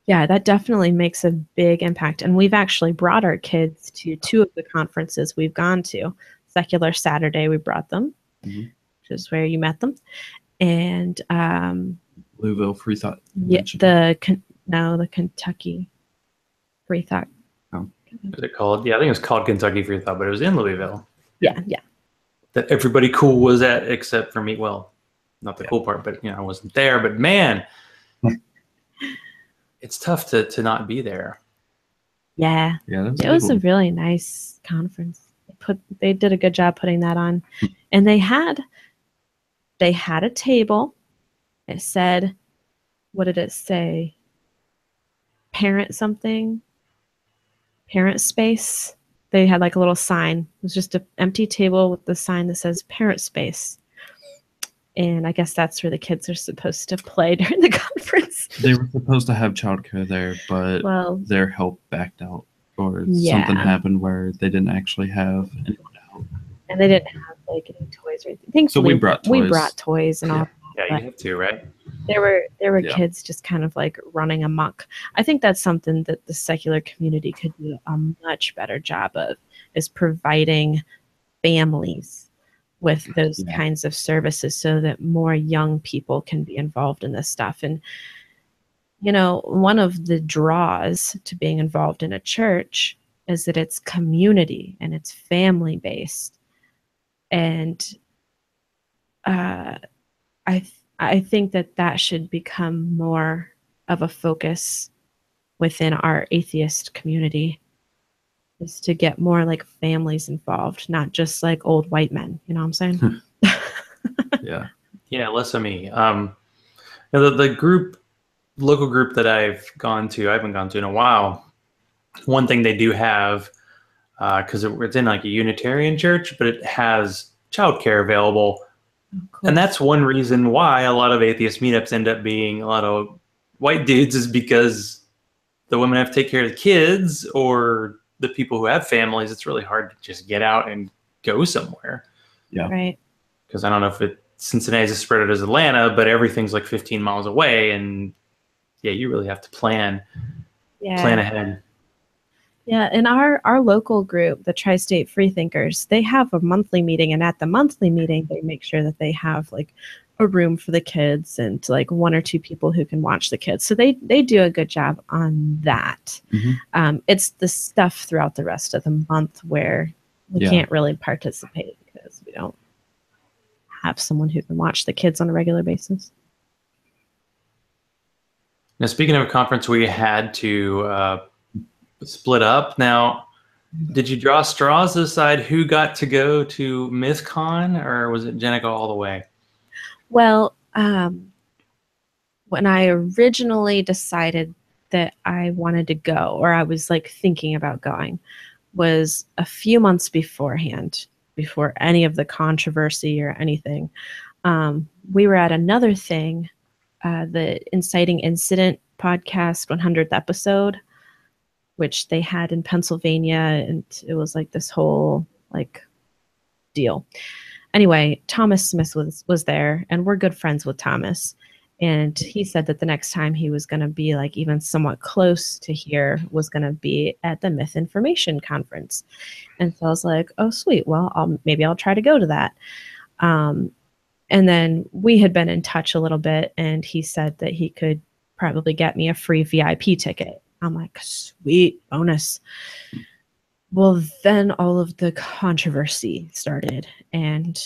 C: yeah, that definitely makes a big impact. And we've actually brought our kids to 2 of the conferences we've gone to. Secular Saturday, we brought them, which is where you met them. And
B: Louisville Free Thought.
C: Yeah, the Kentucky Free Thought.
B: Oh.
A: What is it called? Yeah, I think it was called Kentucky Free Thought, but it was in Louisville.
C: Yeah.
A: That everybody cool was at except for me. Well, not the cool part, but I wasn't there. But man, it's tough to not be there.
C: Yeah. It was a really nice conference. They did a good job putting that on. And they had a table. It said, what did it say? Parent something. Parent space. They had like a little sign. It was just an empty table with the sign that says parent space. And I guess that's where the kids are supposed to play during the conference.
B: They were supposed to have childcare there, but their help backed out. Or something happened where they didn't actually have anyone to help.
C: And they didn't have like any toys or anything. Thankfully,
B: so we brought toys.
C: We brought toys and all.
A: Yeah, you have to, right?
C: There were kids just kind of like running amok. I think that's something that the secular community could do a much better job of, is providing families with those kinds of services so that more young people can be involved in this stuff. And one of the draws to being involved in a church is that it's community and it's family based. And I think that should become more of a focus within our atheist community, is to get more like families involved, not just like old white men. You know what I'm saying?
A: Yeah, less of me. The local group that I haven't gone to in a while. One thing they do have, because it's in like a Unitarian church, but it has childcare available. Cool. And that's one reason why a lot of atheist meetups end up being a lot of white dudes, is because the women have to take care of the kids, or the people who have families. It's really hard to just get out and go somewhere.
B: Yeah.
C: Right.
A: Because I don't know if Cincinnati's as spread out as Atlanta, but everything's like 15 miles away, and you really have to plan ahead.
C: Yeah, in our local group, the Tri-State Freethinkers, they have a monthly meeting, and at the monthly meeting, they make sure that they have like a room for the kids and like one or two people who can watch the kids. So they do a good job on that. It's the stuff throughout the rest of the month where we can't really participate because we don't have someone who can watch the kids on a regular basis.
A: Now, speaking of a conference where you had to split up, now, did you draw straws to decide who got to go to MythCon, or was it Jenica all the way?
C: Well, when I originally decided that I wanted to go, or I was like thinking about going, was a few months beforehand, before any of the controversy or anything. We were at another thing, the Inciting Incident podcast 100th episode, which they had in Pennsylvania, and it was like this whole like deal. Anyway, Thomas Smith was there, and we're good friends with Thomas. And he said that the next time he was going to be like even somewhat close to here was going to be at the Myth Information Conference. And so I was like, oh, sweet. Well, maybe I'll try to go to that. And then we had been in touch a little bit, and he said that he could probably get me a free VIP ticket. I'm like, sweet, bonus. Well, then all of the controversy started, and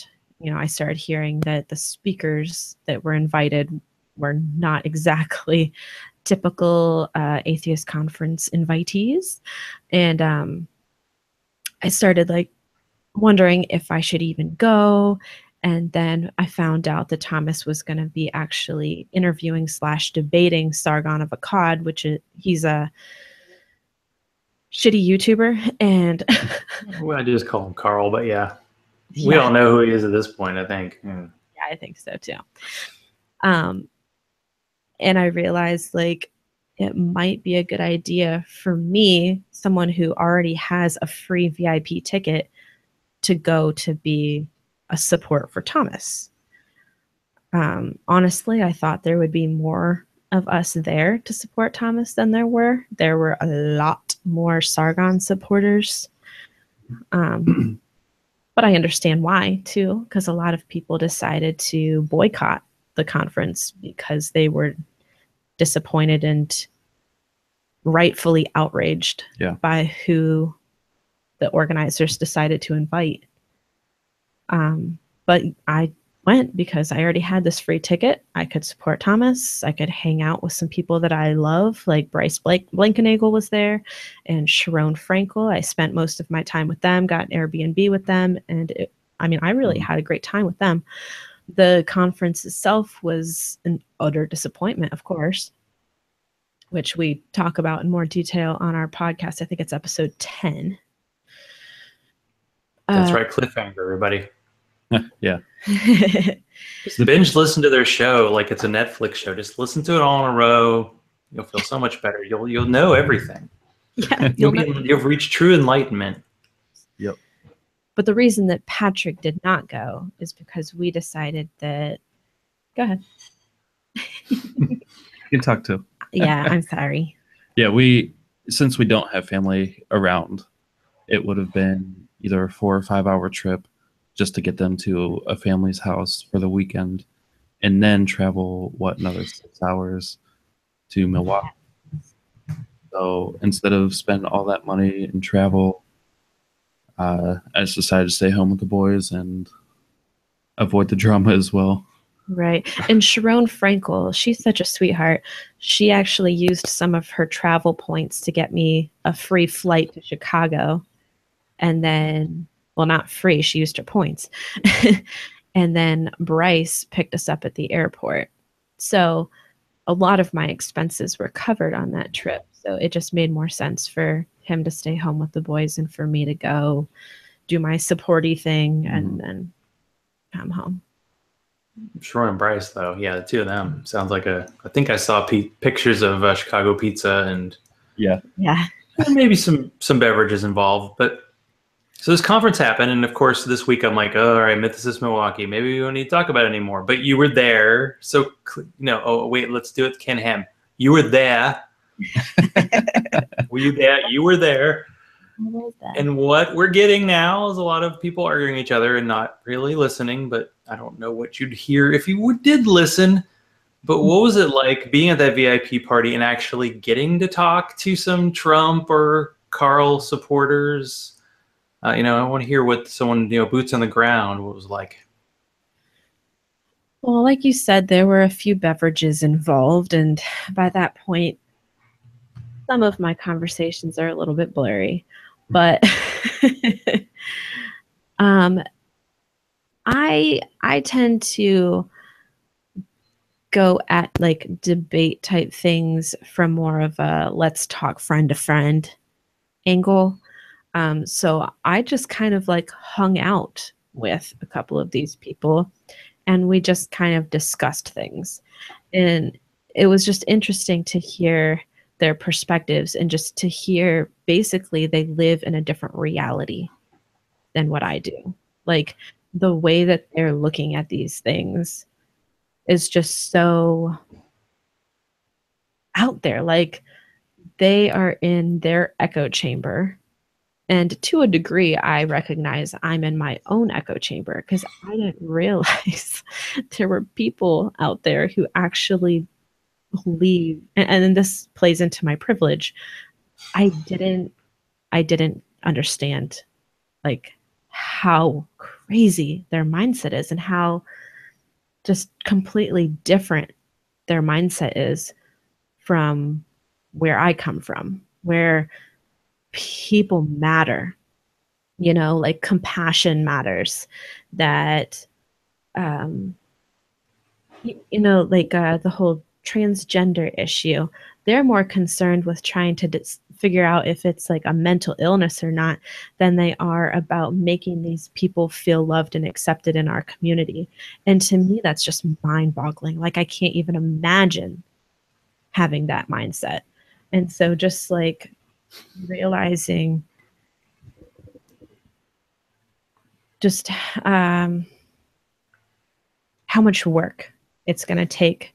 C: I started hearing that the speakers that were invited were not exactly typical atheist conference invitees, and I started like wondering if I should even go. And then I found out that Thomas was going to be actually interviewing / debating Sargon of Akkad, which he's a shitty YouTuber, and
A: well, I just call him Carl, but yeah, we all know who he is at this point, I think.
C: Yeah, I think so too. And I realized like it might be a good idea for me, someone who already has a free VIP ticket, to go to be a support for Thomas. Honestly, I thought there would be more of us there to support Thomas than there were. There were a lot more Sargon supporters. But I understand why too, because a lot of people decided to boycott the conference because they were disappointed and rightfully outraged by who the organizers decided to invite. But I went because I already had this free ticket. I could support Thomas. I could hang out with some people that I love, like Bryce Blankenagel was there, and Sharon Frankel. I spent most of my time with them, got an Airbnb with them, and I really had a great time with them. The conference itself was an utter disappointment, of course, which we talk about in more detail on our podcast. I think it's episode 10.
A: That's right, cliffhanger, everybody.
B: Yeah.
A: Just binge listen to their show like it's a Netflix show. Just listen to it all in a row. You'll feel so much better. You'll know everything.
C: Yeah,
A: you'll reach true enlightenment.
B: Yep.
C: But the reason that Patrick did not go is because we decided that. Go ahead.
B: You can talk too.
C: Yeah, I'm sorry.
B: Yeah, since we don't have family around, it would have been either a 4 or 5 hour trip just to get them to a family's house for the weekend, and then travel another 6 hours to Milwaukee. So instead of spending all that money and travel, I just decided to stay home with the boys and avoid the drama as well.
C: Right. And Sharon Frankel, she's such a sweetheart. She actually used some of her travel points to get me a free flight to Chicago. And then, well, not free, she used her points. And then Bryce picked us up at the airport. So a lot of my expenses were covered on that trip. So it just made more sense for him to stay home with the boys and for me to go do my supporty thing and then come home.
A: Sharon and Bryce, though, yeah, the two of them sounds like I think I saw pictures of Chicago pizza and maybe some beverages involved. But so this conference happened, and of course this week I'm like, oh, all right, Mythicist Milwaukee, maybe we don't need to talk about it anymore. But you were there, so oh wait, let's do it. Ken Ham, you were there. Were you there? You were there.
C: was that?
A: And what we're getting now is a lot of people arguing each other and not really listening, but I don't know what you'd hear if you did listen. But what was it like being at that VIP party and actually getting to talk to some Trump or Carl supporters? I want to hear what someone, boots on the ground, what it was like.
C: Well, like you said, there were a few beverages involved, and by that point, some of my conversations are a little bit blurry. But I tend to go at like debate type things from more of a let's talk friend to friend angle. So I just kind of like hung out with a couple of these people and we just kind of discussed things. And it was just interesting to hear their perspectives and just to hear basically they live in a different reality than what I do. Like the way that they're looking at these things is just so out there. Like they are in their echo chamber. And to a degree, I recognize I'm in my own echo chamber because I didn't realize there were people out there who actually believe, and this plays into my privilege. I didn't understand like how crazy their mindset is and how just completely different their mindset is from where I come from, where people matter, like compassion matters, that, the whole transgender issue, they're more concerned with trying to figure out if it's like a mental illness or not than they are about making these people feel loved and accepted in our community. And to me, that's just mind-boggling. Like I can't even imagine having that mindset. And so just like realizing just how much work it's going to take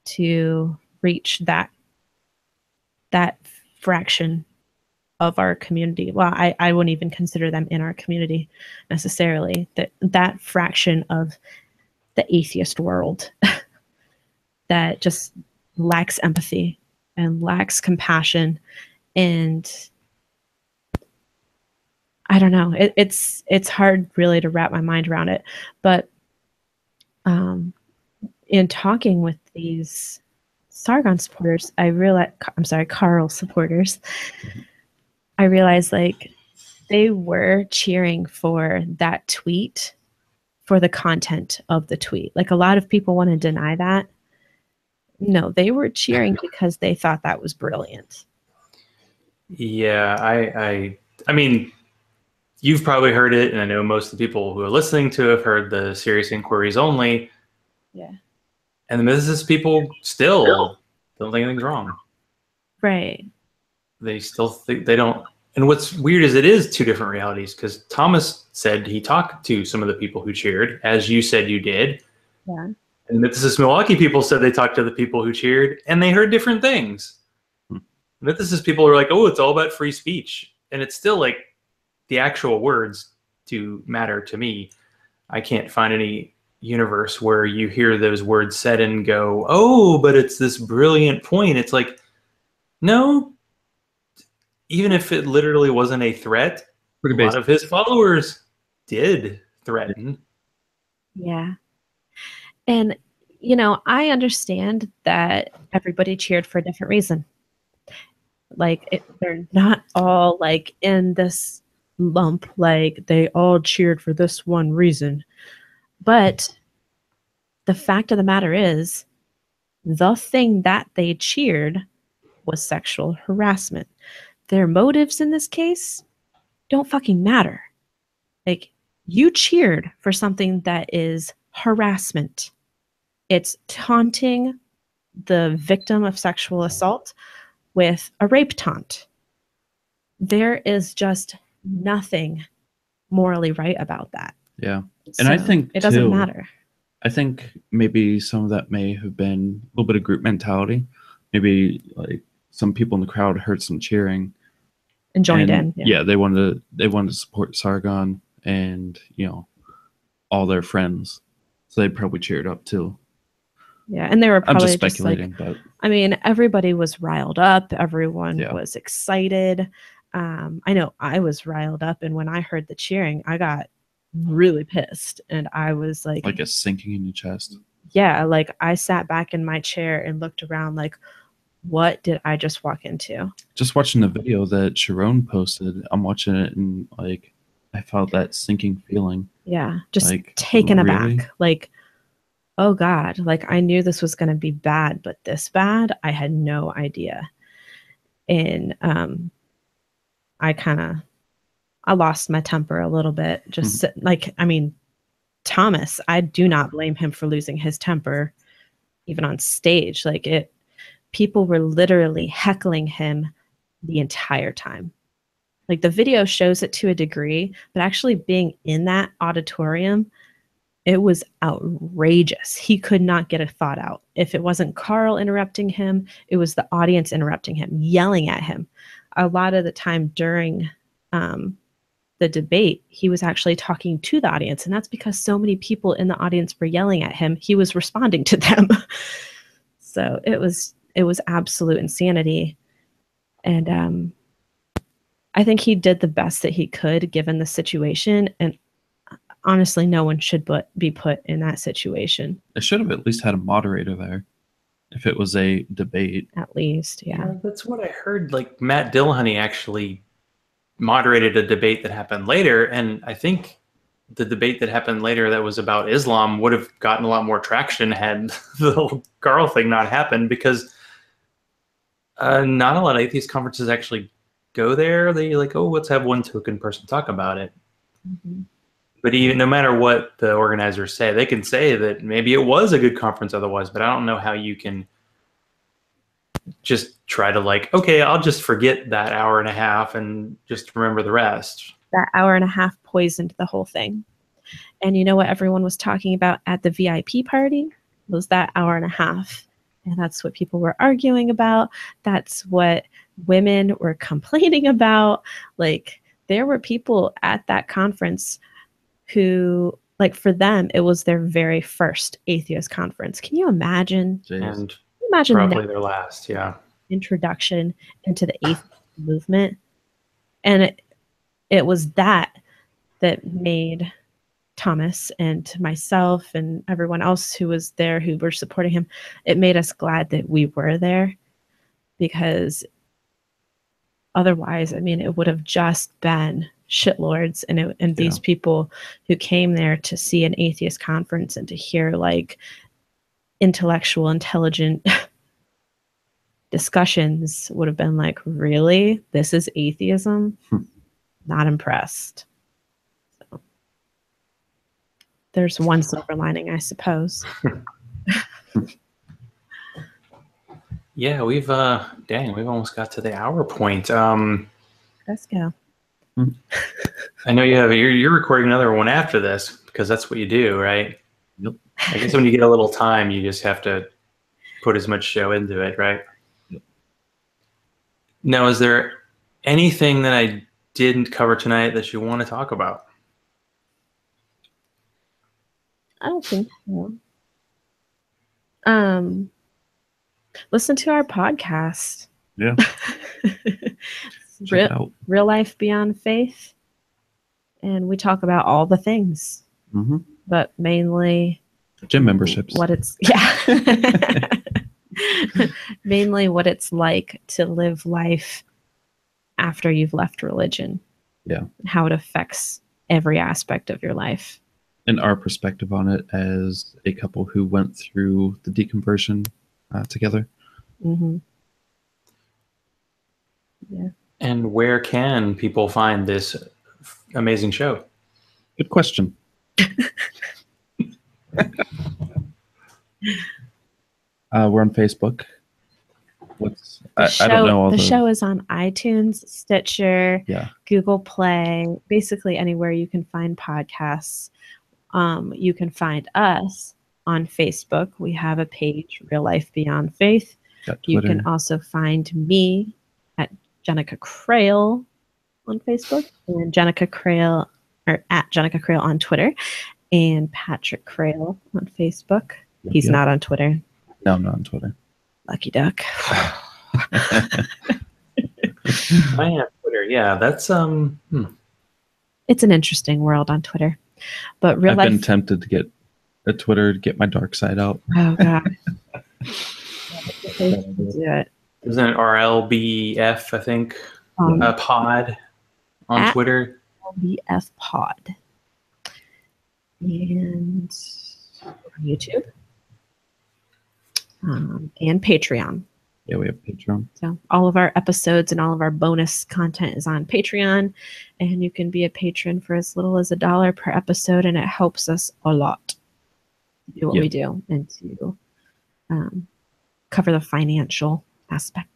C: to reach that fraction of our community. Well, I wouldn't even consider them in our community necessarily. That fraction of the atheist world that just lacks empathy and lacks compassion. And I don't know, it's hard really to wrap my mind around it. But in talking with these Sargon supporters, Carl supporters, I realized like they were cheering for that tweet, for the content of the tweet. Like a lot of people want to deny that. No, they were cheering because they thought that was brilliant.
A: Yeah, I mean, you've probably heard it, and I know most of the people who are listening to have heard the serious inquiries only.
C: Yeah.
A: And the Mythicist people still don't think anything's wrong.
C: Right.
A: They still think they don't. And what's weird is it is two different realities, because Thomas said he talked to some of the people who cheered, as you said you did.
C: Yeah.
A: And Mythicist Milwaukee people said they talked to the people who cheered, and they heard different things. Mythicist people are like, oh, it's all about free speech. And it's still like the actual words do matter to me. I can't find any universe where you hear those words said and go, oh, but it's this brilliant point. It's like, no, even if it literally wasn't a threat, a lot of his followers did threaten.
C: Yeah. And, I understand that everybody cheered for a different reason. Like, they're not all, like, in this lump, like, they all cheered for this one reason. But the fact of the matter is, the thing that they cheered was sexual harassment. Their motives in this case don't fucking matter. Like, you cheered for something that is harassment. It's taunting the victim of sexual assault with a rape taunt. There is just nothing morally right about that.
B: Yeah. And I think
C: it doesn't matter.
B: I think maybe some of that may have been a little bit of group mentality. Maybe like some people in the crowd heard some cheering
C: and joined
B: And,
C: in.
B: yeah, they wanted to support Sargon and, all their friends. So they probably cheered up too.
C: Yeah, and they were
B: I'm
C: probably
B: just speculating, but
C: I mean, everybody was riled up. Everyone
B: Yeah.
C: was excited. I know I was riled up, and when I heard the cheering, I got really pissed, and I was like
B: like a sinking in your chest.
C: yeah, like I sat back in my chair and looked around like, what did I just walk into?
B: Just watching the video that Sharon posted, I'm watching it and like I felt that sinking feeling.
C: Yeah, just
B: Like,
C: taken
B: really?
C: aback. Like, oh God, like I knew this was going to be bad, but this bad, I had no idea. And I lost my temper a little bit. Just like, I mean, Thomas, I do not blame him for losing his temper, even on stage. People were literally heckling him the entire time. Like the video shows it to a degree, but actually being in that auditorium, it was outrageous. He could not get a thought out. If it wasn't Carl interrupting him, it was the audience interrupting him, yelling at him. A lot of the time during the debate, he was actually talking to the audience, and that's because so many people in the audience were yelling at him. He was responding to them. So it was absolute insanity. And I think he did the best that he could given the situation. And honestly, no one should be put in that situation.
B: They should have at least had a moderator there if it was a debate.
C: At least, yeah.
A: That's what I heard. Like Matt Dillahunty actually moderated a debate that happened later, and I think the debate that happened later that was about Islam would have gotten a lot more traction had the whole Carl thing not happened, because not a lot of atheist conferences actually go there. They like, oh, let's have one token person talk about it.
C: Mm-hmm.
A: But even no matter what the organizers say, they can say that maybe it was a good conference otherwise, but I don't know how you can just try to like, okay, I'll just forget that hour and a half and just remember the rest.
C: That hour and a half poisoned the whole thing. And you know what everyone was talking about at the VIP party was that hour and a half. And that's what people were arguing about. That's what women were complaining about. Like there were people at that conference who, like for them, it was their very first atheist conference. Can you imagine?
A: And
C: imagine
A: probably their last, yeah.
C: Introduction into the atheist movement. And it was that made Thomas and myself and everyone else who was there who were supporting him, it made us glad that we were there, because otherwise, I mean, it would have just been shitlords and these people who came there to see an atheist conference and to hear like intellectual, intelligent discussions would have been like, really? This is atheism? Not impressed. So, there's one silver lining, I suppose.
A: Yeah, we've almost got to the hour point.
C: Let's go.
A: I know you're recording another one after this because that's what you do, right?
B: Yep.
A: I guess when you get a little time, you just have to put as much show into it, right?
B: Yep.
A: Now, is there anything that I didn't cover tonight that you want to talk about?
C: I don't think so. Listen to our podcast.
B: Yeah.
C: Real Life Beyond Faith. And we talk about all the things.
B: Mm-hmm.
C: But mainly
B: gym memberships.
C: Mainly what it's like to live life after you've left religion.
B: Yeah.
C: How it affects every aspect of your life.
B: And our perspective on it as a couple who went through the deconversion together.
C: Mm-hmm. Yeah.
A: And where can people find this amazing show?
B: Good question. We're on Facebook. I don't know all
C: the show is on iTunes, Stitcher, Google Play, basically anywhere you can find podcasts. You can find us on Facebook. We have a page, Real Life Beyond Faith. You can also find me at Jenica Crail on Facebook, and Jenica Crail, or at Jenica Crail on Twitter, and Patrick Crail on Facebook. He's
B: Yep.
C: not on Twitter.
B: No, I'm not on Twitter.
C: Lucky duck.
A: I have Twitter. Yeah, that's
C: It's an interesting world on Twitter, but real
B: I've
C: life.
B: been tempted to get a Twitter to get my dark side out.
C: Oh god. Do it.
A: Isn't it RLBF, I think, pod on
C: at
A: Twitter?
C: LBF Pod. And YouTube. And Patreon.
B: Yeah, we have Patreon.
C: So all of our episodes and all of our bonus content is on Patreon, and you can be a patron for as little as $1 per episode, and it helps us a lot to do what we do and to cover the financial aspect.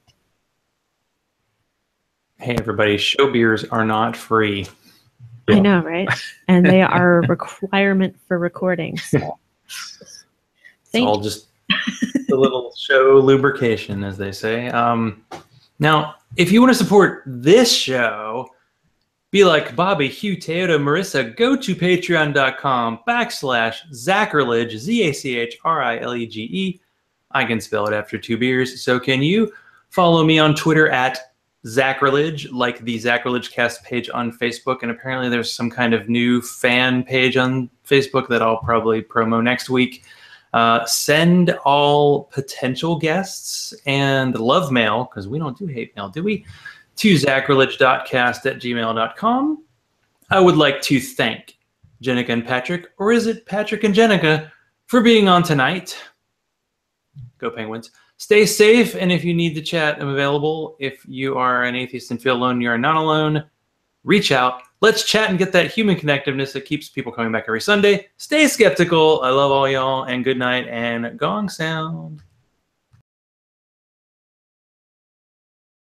A: Hey, everybody, show beers are not free.
C: I know, right? And they are a requirement for recording. So.
A: It's all just a little show lubrication, as they say. Now, if you want to support this show, be like Bobby, Hugh, Toyota, Marissa, go to patreon.com/Zachrilege, ZACHRILEGE. I can spell it after 2 beers. So can you? Follow me on Twitter at Zachrilege, like the Zachrilege Cast page on Facebook. And apparently there's some kind of new fan page on Facebook that I'll probably promo next week. Send all potential guests and love mail, because we don't do hate mail, do we? To zachrilege.cast@gmail.com. I would like to thank Jenica and Patrick, or is it Patrick and Jenica, for being on tonight. Go Penguins. Stay safe, and if you need to chat, I'm available. If you are an atheist and feel alone, you are not alone. Reach out. Let's chat and get that human connectiveness that keeps people coming back every Sunday. Stay skeptical. I love all y'all, and good night, and gong sound.